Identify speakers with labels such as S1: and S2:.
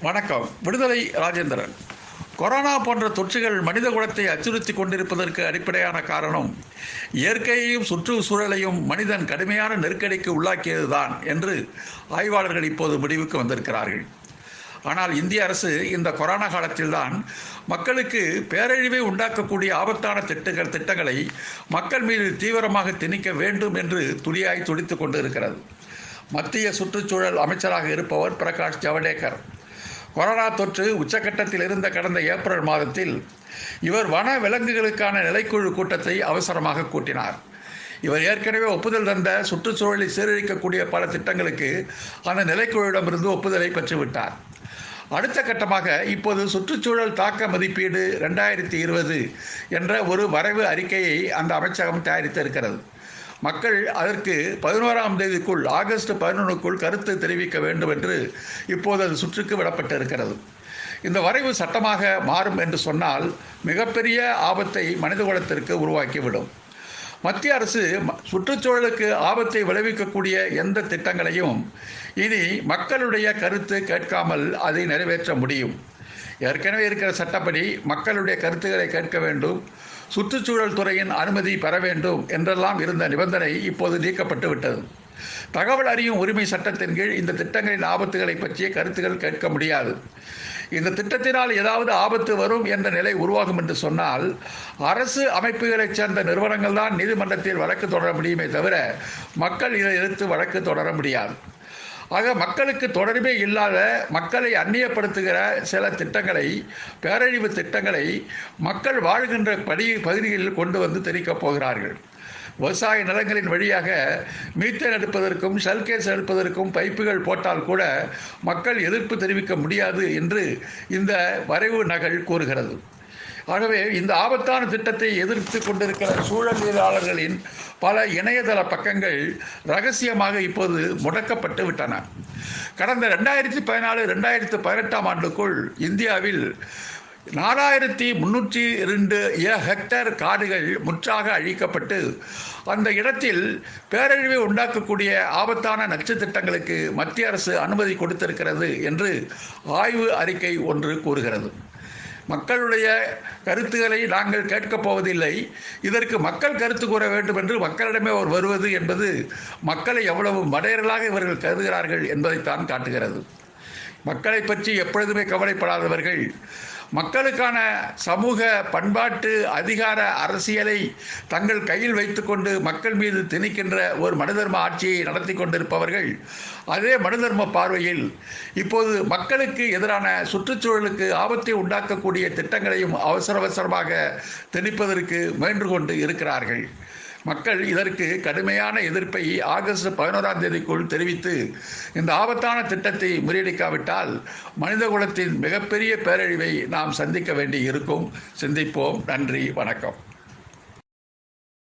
S1: வணக்கம். விடுதலை ராஜேந்திரன். கொரோனா போன்ற தொற்றுகள் மனித குலத்தை அச்சுறுத்தி கொண்டிருப்பதற்கு அடிப்படையான காரணம் இயற்கையையும் சுற்றுச்சூழலையும் மனிதன் கடுமையான நெருக்கடிக்கு உள்ளாக்கியதுதான் என்று ஆய்வாளர்கள் இப்போது முடிவுக்கு வந்திருக்கிறார்கள். ஆனால் இந்திய அரசு இந்த கொரோனா காலத்தில்தான் மக்களுக்கு பேரழிவை உண்டாக்கக்கூடிய ஆபத்தான திட்டங்களை மக்கள் மீது தீவிரமாக திணிக்க வேண்டும் என்று துடியாய் துடித்துக் கொண்டு இருக்கிறது. மத்திய சுற்றுச்சூழல் அமைச்சராக இருப்பவர் பிரகாஷ் ஜவடேகர். கொரோனா தொற்று உச்சக்கட்டத்தில் இருந்த கடந்த ஏப்ரல் மாதத்தில் இவர் வன விலங்குகளுக்கான நிலைக்குழு கூட்டத்தை அவசரமாக கூட்டினார். இவர் ஏற்கனவே ஒப்புதல் தந்த சுற்றுச்சூழலை சீரழிக்கக்கூடிய பல திட்டங்களுக்கு அந்த நிலைக்குழுவிடமிருந்து ஒப்புதலை பெற்றுவிட்டார். அடுத்த கட்டமாக இப்போது சுற்றுச்சூழல் தாக்க மதிப்பீடு 2020 என்ற ஒரு வரைவு அறிக்கையை அந்த அமைச்சகம் தயாரித்திருக்கிறது. மக்கள் அதற்கு 11ஆம் தேதிக்குள் ஆகஸ்ட் 11க்குள் கருத்து தெரிவிக்க வேண்டும் என்று இப்போது அது சுற்றுக்கு விடப்பட்டிருக்கிறது. இந்த வரைவு சட்டமாக மாறும் என்று சொன்னால் மிகப்பெரிய ஆபத்தை மனிதகுலத்திற்கு உருவாக்கிவிடும். மத்திய அரசு சுற்றுச்சூழலுக்கு ஆபத்தை விளைவிக்கக்கூடிய எந்த திட்டங்களையும் இனி மக்களுடைய கருத்து கேட்காமல் அதை நிறைவேற்ற முடியும். ஏற்கனவே இருக்கிற சட்டப்படி மக்களுடைய கருத்துக்களை கேட்க வேண்டும், சுற்றுச்சூழல் துறையின் அனுமதி பெற வேண்டும் என்றெல்லாம் இருந்த நிபந்தனை இப்போது நீக்கப்பட்டு விட்டது. தகவல் அறியும் உரிமை சட்டத்தின் கீழ் இந்த திட்டங்களின் ஆபத்துகளை பற்றிய கருத்துக்கள் கேட்க முடியாது. இந்த திட்டத்தினால் ஏதாவது ஆபத்து வரும் என்ற நிலை உருவாகும் என்று சொன்னால் அரசு அமைப்புகளைச் சேர்ந்த நிறுவனங்கள் தான் நீதிமன்றத்தில் வழக்கு தொடர முடியுமே தவிர மக்கள் இதை எதிர்த்து வழக்கு தொடர முடியாது. ஆக மக்களுக்கு தொடர்பே இல்லாத, மக்களை அந்நியப்படுத்துகிற சில திட்டங்களை, பேரழிவு திட்டங்களை மக்கள் வாழ்கின்ற பகுதிகளில் கொண்டு வந்து திணிக்கப் போகிறார்கள். விவசாய நிலங்களின் வழியாக மீத்தேன் எடுப்பதற்கும் ஷெல்கேஸ் எடுப்பதற்கும் பைப்புகள் போட்டால் கூட மக்கள் எதிர்ப்பு தெரிவிக்க முடியாது என்று இந்த வரைவு நகல் கூறுகிறது. ஆகவே இந்த ஆபத்தான திட்டத்தை எதிர்த்து கொண்டிருக்கிற சூழலியலாளர்களின் பல இணையதள பக்கங்கள் ரகசியமாக இப்போது முடக்கப்பட்டு விட்டன. கடந்த 2014-2018 ஆண்டுக்குள் இந்தியாவில் 4302 ஹெக்டேர் காடுகள் முற்றாக அழிக்கப்பட்டு அந்த இடத்தில் பேரழிவை உண்டாக்கக்கூடிய ஆபத்தான நச்சு திட்டங்களுக்கு மத்திய அரசு அனுமதி கொடுத்திருக்கிறது என்று ஆய்வு அறிக்கை ஒன்று கூறுகிறது. மக்களுடைய கருத்துக்களை நாங்கள் கேட்கப் போவதில்லை, இதற்கு மக்கள் கருத்து கூற வேண்டும் என்று மக்களிடமே அவர் வருவது என்பது மக்களை எவ்வளவு மடையர்களாக இவர்கள் கருதுகிறார்கள் என்பதைத்தான் காட்டுகிறது. மக்களை பற்றி எப்பொழுதுமே கவலைப்படாதவர்கள் மக்களுக்கான சமூக பண்பாட்டு அதிகார அரசியலை தங்கள் கையில் வைத்துக்கொண்டு மக்கள் மீது திணிக்கின்ற ஒரு மனுதர்ம ஆட்சியை நடத்தி கொண்டிருப்பவர்கள் அதே மனுதர்ம பார்வையில் இப்போது மக்களுக்கு எதிரான சுற்றுச்சூழலுக்கு ஆபத்தை உண்டாக்கக்கூடிய திட்டங்களையும் அவசரமாக திணிப்பதற்கு முயன்று கொண்டு இருக்கிறார்கள். மக்கள் இதற்கு கடுமையான எதிர்ப்பை ஆகஸ்ட் 11ஆம் தேதிக்குள் தெரிவித்து இந்த ஆபத்தான திட்டத்தை முறியடிக்காவிட்டால் மனித குலத்தின் மிகப்பெரிய பேரழிவை நாம் சந்திக்க வேண்டி இருக்கும். சிந்திப்போம். நன்றி, வணக்கம்.